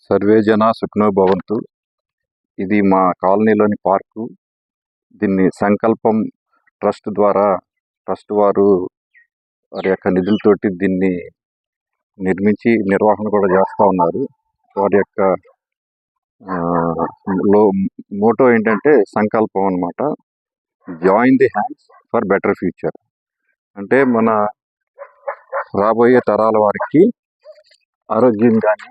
Survey జన సుఖినో భవంతు. ఇది మా కాలనీలోని పార్కు. దీన్ని సంకల్పం ట్రస్ట్ ద్వారా ట్రస్ట్ వారు వారి యొక్క నిధులతోటి దీన్ని నిర్మించి నిర్వహణ కూడా చేస్తూ ఉన్నారు. వారి యొక్క మోటో ఏంటంటే సంకల్పం అన్నమాట. Join the hands for better future. అంటే మన రాబోయే తరాల వారికి ఆరోగ్యం కానీ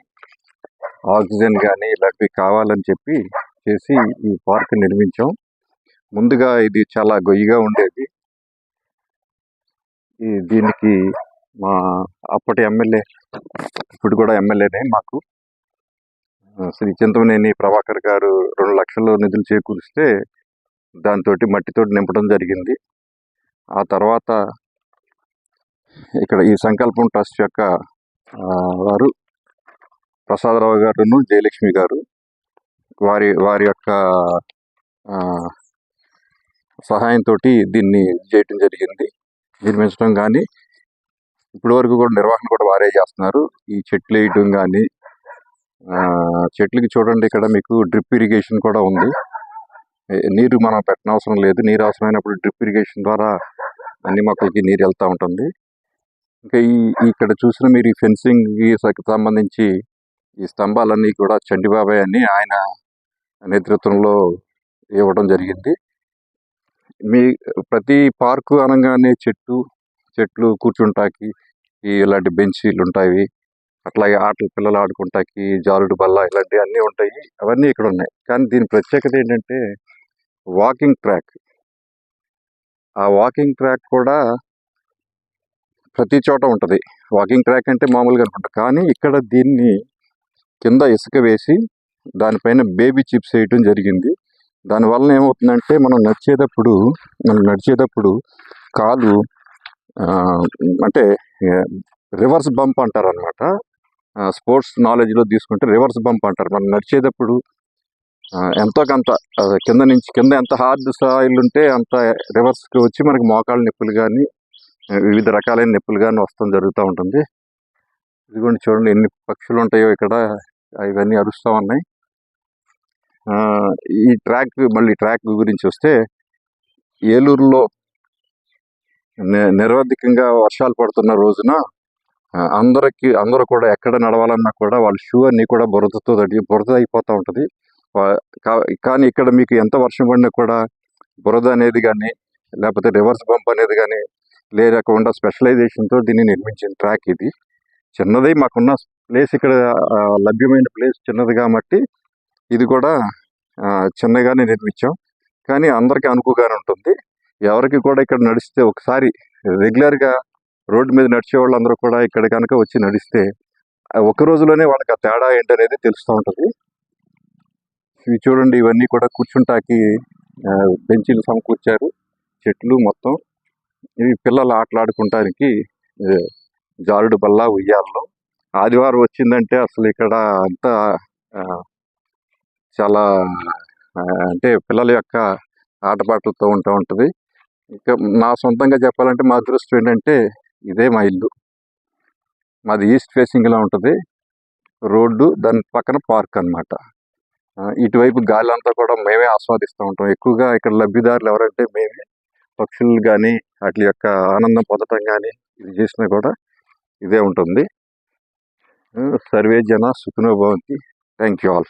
ఆక్సిజన్ కానీ ఇలాంటివి కావాలని చెప్పి చేసి ఈ పార్క్ నిర్మించాం. ముందుగా ఇది చాలా గొయ్యిగా ఉండేది. దీనికి మా అప్పటి ఎమ్మెల్యే, ఇప్పుడు కూడా ఎమ్మెల్యేనే మాకు, శ్రీ చింతమనేని ప్రభాకర్ గారు 2 లక్షలు నిధులు చేకూరిస్తే దాంతో మట్టితోటి నింపడం జరిగింది. ఆ తర్వాత ఇక్కడ ఈ సంకల్పం ట్రస్ట్ యొక్క వారు ప్రసాదరావు గారును జయలక్ష్మి గారు వారి యొక్క సహాయంతో దీన్ని చేయటం జరిగింది, నిర్మించడం. కానీ ఇప్పటి వరకు కూడా నిర్వహణ కూడా వారే చేస్తున్నారు. ఈ చెట్లు వేయటం కానీ, చెట్లకి చూడండి ఇక్కడ మీకు డ్రిప్ ఇరిగేషన్ కూడా ఉంది. నీరు మనం పెట్టనవసరం లేదు. నీరు అవసరమైనప్పుడు డ్రిప్ ఇరిగేషన్ ద్వారా అన్ని మొక్కలకి నీరు వెళ్తూ ఉంటుంది. ఇంకా ఇక్కడ చూసిన మీరు ఈ ఫెన్సింగ్కి సంబంధించి ఈ స్తంభాలన్నీ కూడా చంటిబాబాయ్ అని ఆయన నేతృత్వంలో ఇవ్వడం జరిగింది. మీ ప్రతి పార్కు అనగానే చెట్లు కూర్చుంటాకి ఇలాంటి బెంచీలు ఉంటాయి. అట్లాగే పిల్లలు ఆడుకుంటాకి జారుడు బల్ల ఇలాంటివి అన్నీ ఉంటాయి. అవన్నీ ఇక్కడ ఉన్నాయి. కానీ దీని ప్రత్యేకత ఏంటంటే వాకింగ్ ట్రాక్. ఆ వాకింగ్ ట్రాక్ కూడా ప్రతి చోట ఉంటుంది. వాకింగ్ ట్రాక్ అంటే మామూలుగా అనుకుంటాం, కానీ ఇక్కడ దీన్ని కింద ఇసుక వేసి దానిపైన బేబీ చిప్స్ వేయటం జరిగింది. దానివల్ల ఏమవుతుందంటే మనం నడిచేటప్పుడు కాలు అంటే రివర్స్ బంప్ అంటారు అనమాట. స్పోర్ట్స్ నాలెడ్జ్లో తీసుకుంటే రివర్స్ బంప్ అంటారు. మనం నడిచేటప్పుడు ఎంతో కొంత కింద ఎంత హార్డ్ సాయిల్ ఉంటే అంత రివర్స్కి వచ్చి మనకి మోకాళ్ళ నొప్పులు కానీ వివిధ రకాలైన నొప్పులు కానీ వస్తాం జరుగుతూ ఉంటుంది. ఇదిగోండి చూడండి ఎన్ని పక్షులు ఉంటాయో ఇక్కడ, ఇవన్నీ అరుస్తూ ఉన్నాయి. ఈ ట్రాక్ గురించి వస్తే, ఏలూరులో నిరవధికంగా వర్షాలు పడుతున్న రోజున అందరూ కూడా ఎక్కడ నడవాలన్నా కూడా వాళ్ళ షూ అన్నీ కూడా బురద అయిపోతూ ఉంటుంది. కానీ ఇక్కడ మీకు ఎంత వర్షం పడినా కూడా బురద అనేది కానీ లేకపోతే రివర్స్ బంప్ అనేది కానీ లేకుండా స్పెషలైజేషన్తో దీన్ని నిర్మించిన ట్రాక్ ఇది. చిన్నది, మాకున్న ప్లేస్ ఇక్కడ లభ్యమైన ప్లేస్ చిన్నది కాబట్టి ఇది కూడా చిన్నగానే నిర్మించాం. కానీ అందరికీ అనుకువగానే ఉంటుంది. ఎవరికి కూడా ఇక్కడ నడిస్తే ఒకసారి రెగ్యులర్గా రోడ్డు మీద నడిచే వాళ్ళందరూ కూడా ఇక్కడ కనుక వచ్చి నడిస్తే ఒక రోజులోనే వాళ్ళకి ఆ తేడా ఏంటనేది తెలుస్తూ ఉంటుంది. ఇవి చూడండి, ఇవన్నీ కూడా కూర్చుంటాకి బెంచీలు సమకూర్చారు. చెట్లు మొత్తం ఇవి పిల్లలు ఆటలాడుకుంటానికి జారుడు బల్ల, ఉయ్యాలలో. ఆదివారం వచ్చిందంటే అసలు ఇక్కడ అంతా చాలా అంటే పిల్లల యొక్క ఆటపాటలతో ఉంటుంది. ఇంకా నా సొంతంగా చెప్పాలంటే మా అదృష్టం ఏంటంటే ఇదే మా ఇల్లు. మాది ఈస్ట్ ఫేసింగ్లో ఉంటుంది రోడ్డు, దాని పక్కన పార్క్ అనమాట. ఇటువైపు గాలి అంతా కూడా మేమే ఆస్వాదిస్తూ ఉంటాం. ఎక్కువగా ఇక్కడ లబ్ధిదారులు ఎవరంటే మేమే. పక్షులు కానీ వాటి యొక్క ఆనందం పొందటం కానీ ఇది చేసినా కూడా ఇదే ఉంటుంది. సర్వే జన సుఖినో భవంతి. Thank you all.